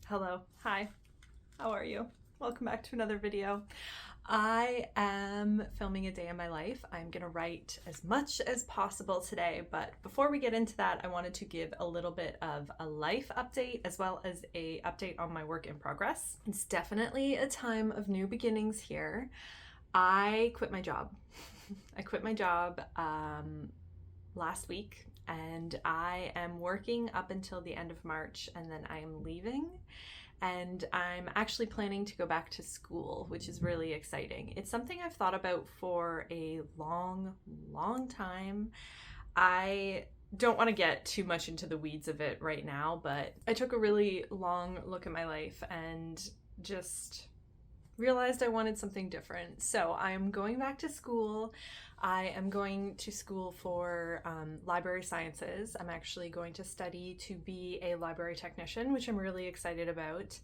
Hello. Hi. How are you? Welcome back to another video. I am filming a day in my life. I'm gonna write as much as possible today, but before we get into that, I wanted to give a little bit of a life update as well as a update on my work in progress. It's definitely a time of new beginnings here. I quit my job. I quit my job last week, and I am working up until the end of March, and then I am leaving. And I'm actually planning to go back to school, which is really exciting. It's something I've thought about for a long time. I don't want to get too much into the weeds of it right now, but I took a really long look at my life and just realized I wanted something different. So I'm going back to school. I am going to school for library sciences. I'm actually going to study to be a library technician, which I'm really excited about.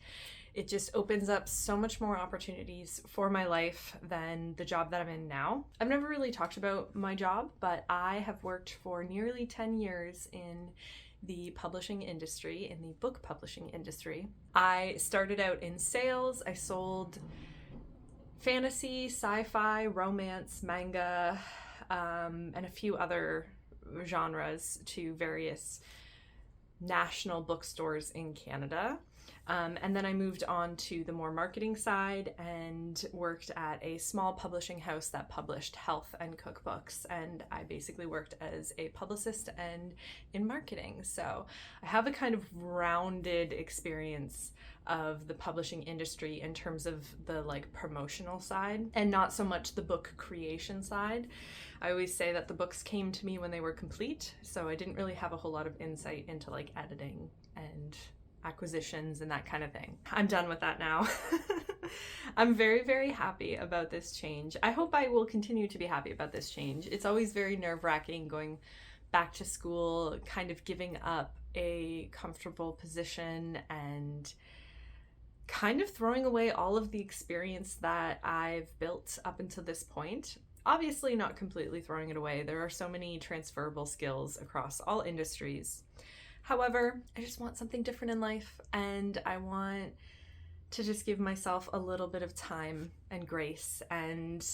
It just opens up so much more opportunities for my life than the job that I'm in now. I've never really talked about my job, but I have worked for nearly 10 years in the publishing industry, in the book publishing industry. I started out in sales. I sold fantasy, sci-fi, romance, manga, and a few other genres to various national bookstores in Canada. And then I moved on to the more marketing side and worked at a small publishing house that published health and cookbooks. And I basically worked as a publicist and in marketing. So I have a kind of rounded experience of the publishing industry in terms of the promotional side and not so much the book creation side. I always say that the books came to me when they were complete, so I didn't really have a whole lot of insight into editing and acquisitions and that kind of thing. I'm done with that now. I'm very happy about this change. I hope I will continue to be happy about this change. It's always very nerve-wracking going back to school, kind of giving up a comfortable position and kind of throwing away all of the experience that I've built up until this point. Obviously not completely throwing it away. There are so many transferable skills across all industries. However, I just want something different in life, and I want to just give myself a little bit of time and grace and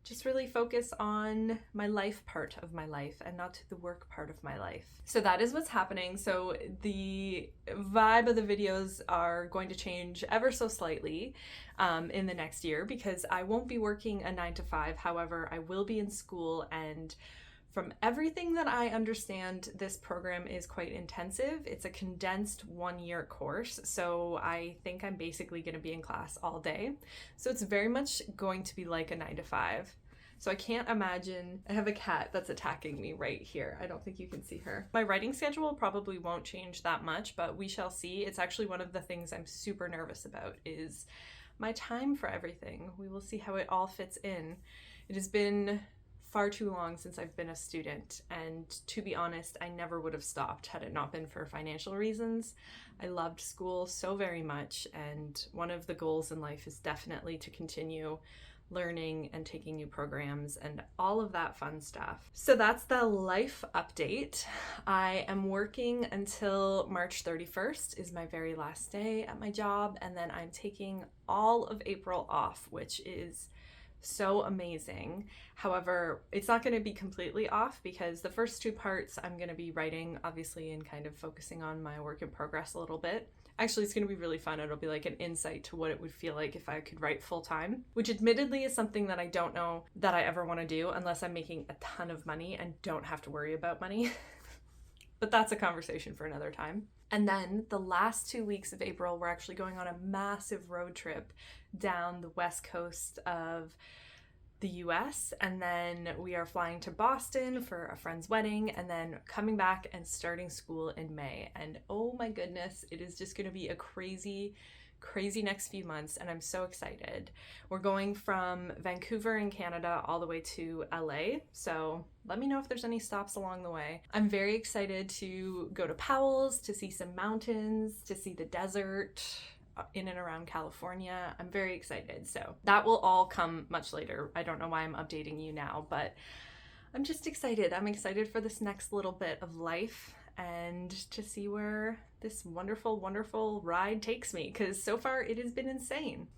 just really focus on my life part of my life and not the work part of my life. So that is what's happening. So the vibe of the videos are going to change ever so slightly in the next year because I won't be working a 9 to 5. However, I will be in school, and from everything that I understand, this program is quite intensive. It's a condensed 1-year course, so I think I'm basically going to be in class all day. So it's very much going to be like a 9 to 5. So I can't imagine. I have a cat that's attacking me right here. I don't think you can see her. My writing schedule probably won't change that much, but we shall see. It's actually one of the things I'm super nervous about is my time for everything. We will see how it all fits in. It has been far too long since I've been a student, and to be honest, I never would have stopped had it not been for financial reasons. I loved school so very much, and one of the goals in life is definitely to continue learning and taking new programs and all of that fun stuff. So that's the life update. I am working until March 31st is my very last day at my job, and then I'm taking all of April off, which is so amazing. However, it's not going to be completely off because the first 2 parts I'm going to be writing, obviously, and kind of focusing on my work in progress a little bit. Actually, it's going to be really fun. It'll be like an insight to what it would feel like if I could write full time, which admittedly is something that I don't know that I ever want to do unless I'm making a ton of money and don't have to worry about money. But that's a conversation for another time. And then the last 2 weeks of April, we're actually going on a massive road trip down the west coast of the US, and then we are flying to Boston for a friend's wedding and then coming back and starting school in May. And oh my goodness, it is just going to be a crazy next few months, and I'm so excited. We're going from Vancouver in Canada all the way to LA, so let me know if there's any stops along the way. I'm very excited to go to Powell's, to see some mountains, to see the desert in and around California. I'm very excited. So that will all come much later. I don't know why I'm updating you now, but I'm just excited. I'm excited for this next little bit of life, and to see where this wonderful, wonderful ride takes me, because so far it has been insane.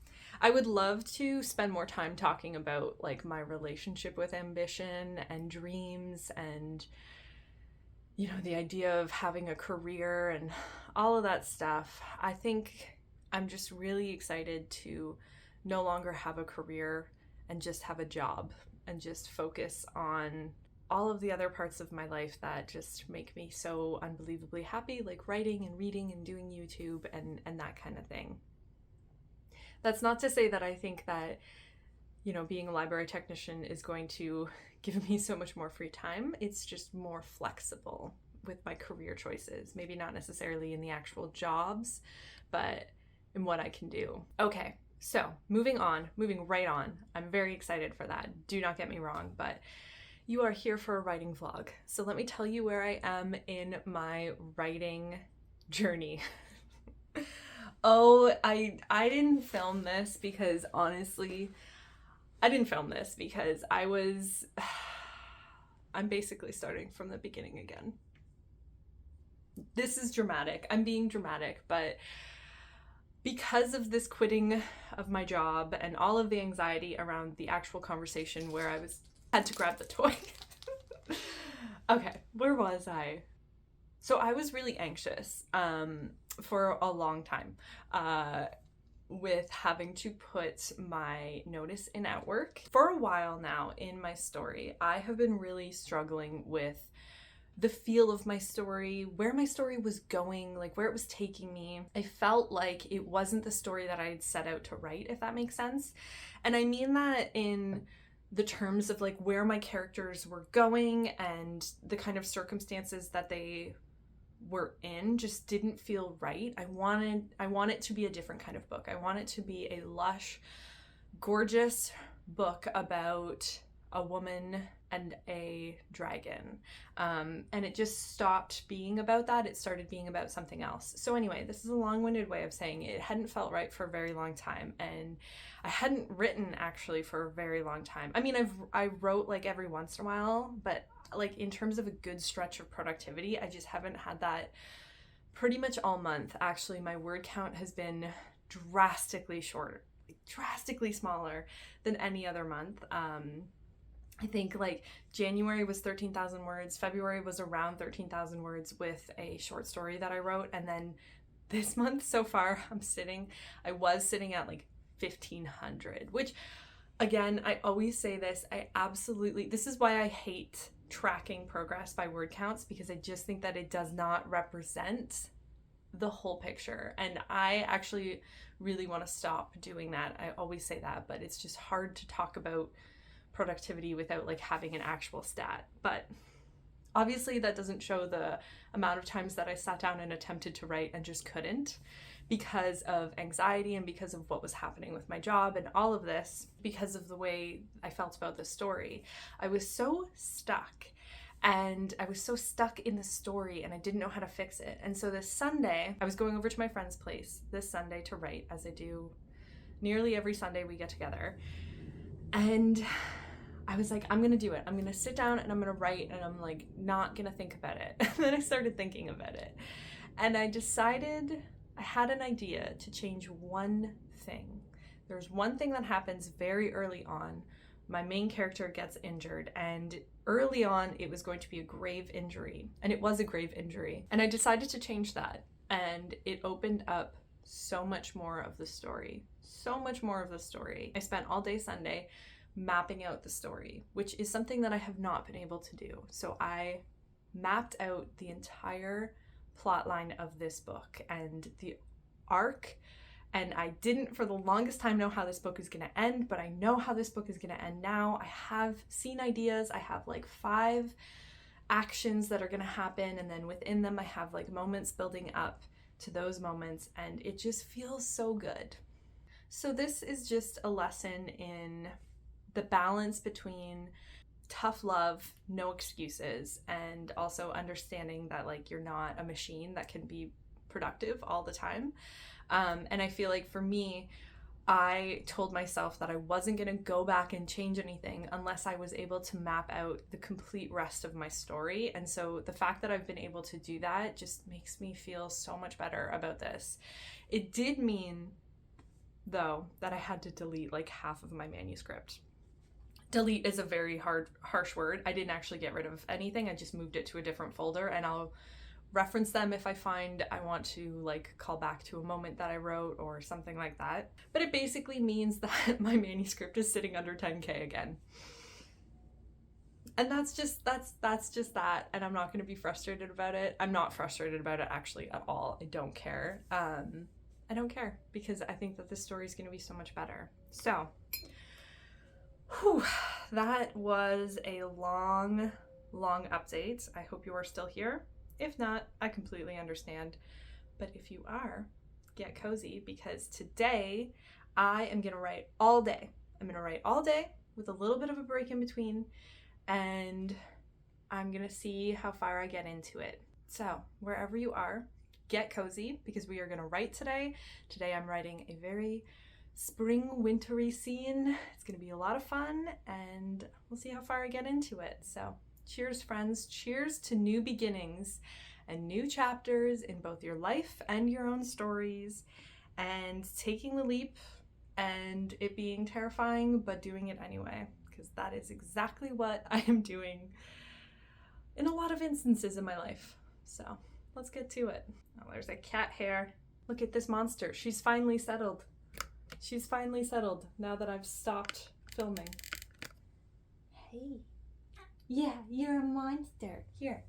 I would love to spend more time talking about like my relationship with ambition and dreams and, you know, the idea of having a career and all of that stuff. I think I'm just really excited to no longer have a career and just have a job and just focus on all of the other parts of my life that just make me so unbelievably happy, like writing and reading and doing YouTube and that kind of thing. That's not to say that I think that, you know, being a library technician is going to give me so much more free time. It's just more flexible with my career choices. Maybe not necessarily in the actual jobs, but in what I can do. Okay, so moving right on. I'm very excited for that. Do not get me wrong, but you are here for a writing vlog. So let me tell you where I am in my writing journey. Oh, I didn't film this because honestly, I'm basically starting from the beginning again. This is dramatic. I'm being dramatic, but because of this quitting of my job and all of the anxiety around the actual conversation where I had to grab the toy. Okay, where was I? So I was really anxious for a long time with having to put my notice in at work. For a while now in my story, I have been really struggling with the feel of my story, where my story was going, like where it was taking me. I felt like it wasn't the story that I had set out to write, if that makes sense. And I mean that in the terms of like where my characters were going and the kind of circumstances that they were in just didn't feel right. I want it to be a different kind of book. I want it to be a lush, gorgeous book about a woman and a dragon. And it just stopped being about that. It started being about something else. So anyway, this is a long-winded way of saying it hadn't felt right for a very long time. And I hadn't written actually for a very long time. I mean, I wrote like every once in a while, but like in terms of a good stretch of productivity, I just haven't had that pretty much all month. Actually, my word count has been drastically smaller than any other month. I think like January was 13,000 words, February was around 13,000 words with a short story that I wrote, and then this month so far I was sitting at like 1,500, which again, I always say this, this is why I hate tracking progress by word counts, because I just think that it does not represent the whole picture. And I actually really want to stop doing that. I always say that, but it's just hard to talk about productivity without like having an actual stat. But obviously that doesn't show the amount of times that I sat down and attempted to write and just couldn't, because of anxiety and because of what was happening with my job and all of this, because of the way I felt about the story. I was so stuck in the story and I didn't know how to fix it. And so this Sunday, I was going over to my friend's place this Sunday to write, as I do nearly every Sunday we get together. And I was like, I'm gonna do it. I'm gonna sit down and I'm gonna write, and I'm like not gonna think about it. And then I started thinking about it. And I decided, I had an idea to change one thing. There's one thing that happens very early on. My main character gets injured, and early on it was going to be a grave injury, and it was a grave injury. And I decided to change that, and it opened up so much more of the story. I spent all day Sunday mapping out the story, which is something that I have not been able to do. So I mapped out the entire plot line of this book and the arc, and I didn't for the longest time know how this book is going to end, but I know how this book is going to end now. I have scene ideas. I have like 5 actions that are going to happen, and then within them I have like moments building up to those moments, and it just feels so good. So this is just a lesson in the balance between tough love, no excuses, and also understanding that like you're not a machine that can be productive all the time. And I feel like for me, I told myself that I wasn't going to go back and change anything unless I was able to map out the complete rest of my story. And so the fact that I've been able to do that just makes me feel so much better about this. It did mean, though, that I had to delete like half of my manuscript. Delete is a very harsh word. I didn't actually get rid of anything. I just moved it to a different folder, and I'll reference them if I find I want to like call back to a moment that I wrote or something like that. But it basically means that my manuscript is sitting under 10K again. And that's just that, and I'm not going to be frustrated about it. I'm not frustrated about it actually at all. I don't care. I don't care because I think that this story is going to be so much better. So, that was a long update. I hope you are still here. If not, I completely understand. But if you are, get cozy, because today I am gonna write all day. I'm gonna write all day with a little bit of a break in between, and I'm gonna see how far I get into it. So wherever you are, get cozy, because we are gonna write today. Today I'm writing a very spring wintry scene. It's gonna be a lot of fun, and we'll see how far I get into it. So cheers, friends. Cheers to new beginnings and new chapters in both your life and your own stories, and taking the leap and it being terrifying, but doing it anyway, because that is exactly what I am doing in a lot of instances in my life. So let's get to it. Oh, there's a cat hair. Look at this monster. She's finally settled. She's finally settled now that I've stopped filming. Hey. Yeah, you're a monster. Here.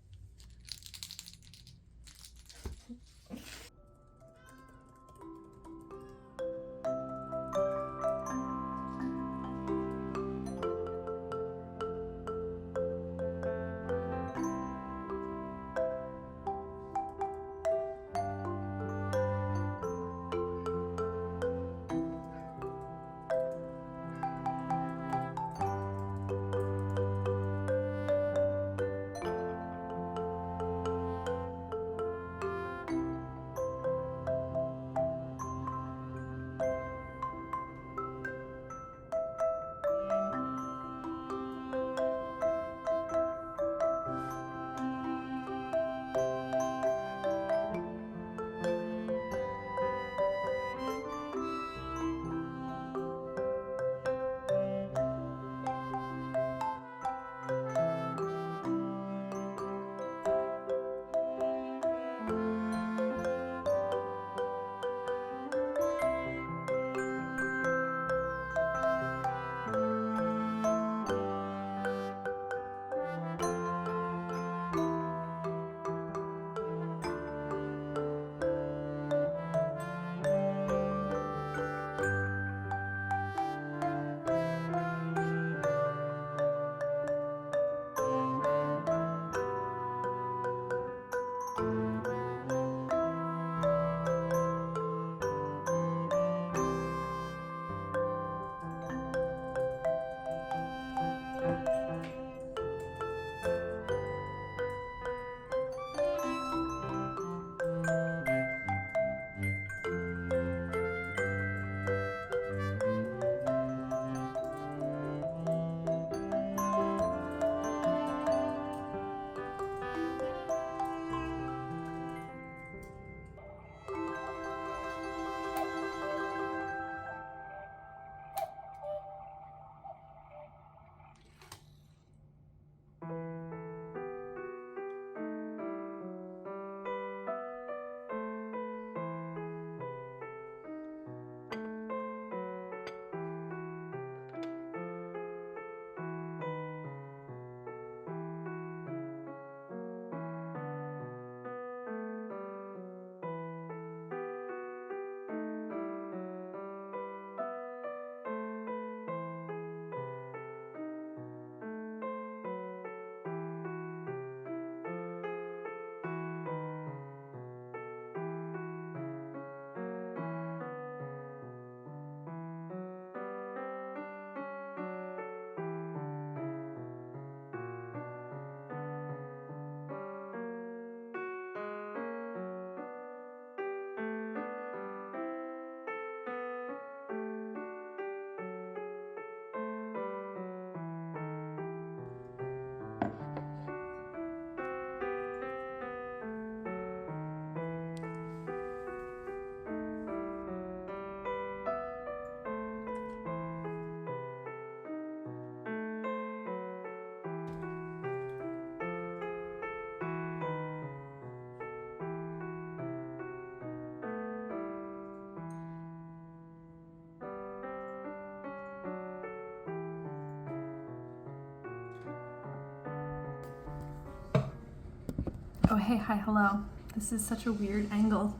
Oh, hey, hi, hello. This is such a weird angle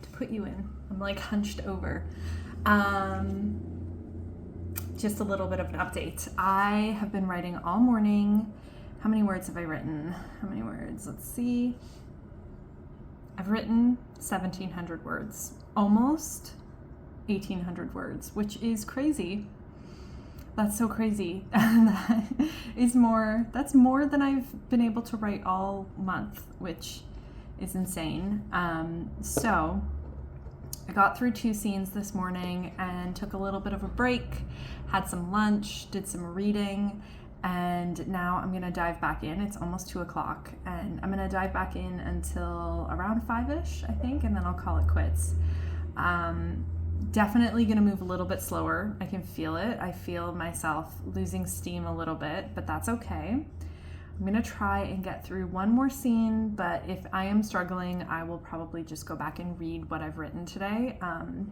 to put you in. I'm like hunched over. Just a little bit of an update. I have been writing all morning. How many words have I written? How many words? Let's see. I've written 1,700 words, almost 1,800 words, which is crazy. That's so crazy. That's more than I've been able to write all month, which is insane. So I got through 2 scenes this morning and took a little bit of a break, had some lunch, did some reading, and now I'm gonna dive back in. It's almost 2 o'clock, and I'm gonna dive back in until around 5-ish, I think, and then I'll call it quits. Definitely gonna move a little bit slower. I can feel it. I feel myself losing steam a little bit, but that's okay. I'm gonna try and get through one more scene, but if I am struggling, I will probably just go back and read what I've written today,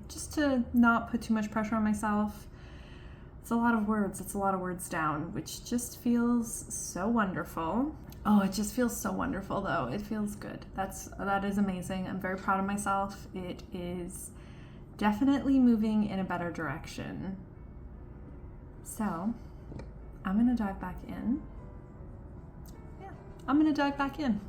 just to not put too much pressure on myself. It's a lot of words. It's a lot of words down, which just feels so wonderful. Oh, it just feels so wonderful though. It feels good. That is amazing. I'm very proud of myself. It is definitely moving in a better direction. So I'm gonna dive back in. I'm gonna dive back in.